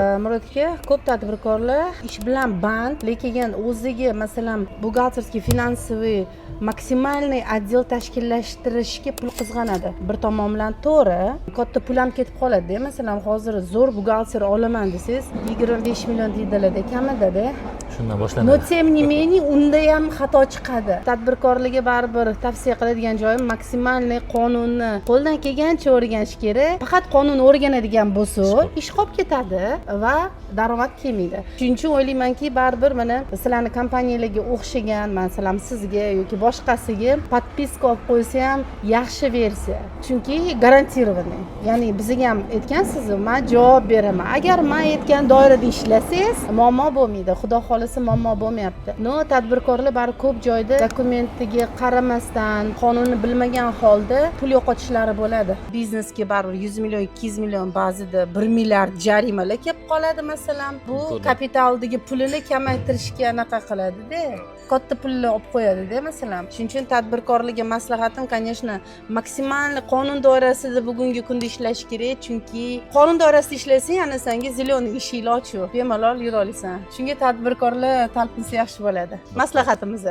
Murod aka, ko'p tadbirkorlar ish bilan band, lekin o'ziga masalan buxgalterskiy finansoviy maksimalniy отдел tashkillashtirishga pul qizg'anadi. Bir tomon bilan to'g'ri, katta pul ham ketib qoladi. Masalan, hozir zo'r buxgalter olaman desangiz, 25 million deydilar-da, kamida-da. Shundan boshlanadi. Но тем не менее, unda ham xato chiqadi. Tadbirkorlarga baribir tavsiya qiladigan joyim maksimalniy qonunni qo'ldan kelgancha o'rganish kerak. Faqat qonun o'rganadigan bo'lsa, ish qolib ketadi va daromad kelmaydi. Shuning uchun o'ylaymanki, baribir mana sizlarning kompaniyalarga o'xshagan, masalan, sizga yoki boshqasiga podpiska olib qo'ysa ham yaxshi versiya. Chunki garantированный. Ya'ni bizga ham aytgansiz, men javob beraman. Agar men aytgan doirada ishlasangiz, muammo bo'lmaydi. Xudo xohlasa muammo bo'lmayapti. No, tadbirkorlar bari ko'p joyda dokumentiga qaramasdan, qonunni bilmagan holda pul yo'qotishlari bo'ladi. Biznesga baribir 100 million, 200 million, ba'zida 1 milliard jarimalar kelib qoladi masalan. Bu kapitaldagi pulini kamaytirishga anaqa qiladi-da. Katta pulni olib qo'yadi-da masalan. Shuning uchun tadbirkorlarga maslahatim, конечно, maksimal qonun doirasida bugungi kunda ishlash kerak, chunki qonun doirasida ishlasang, yana senga ziloniy eshiklar ochiq, bemalol yura olasan. Shunga tadbirkorlar talpinsa yaxshi bo'ladi. Maslahatimiz.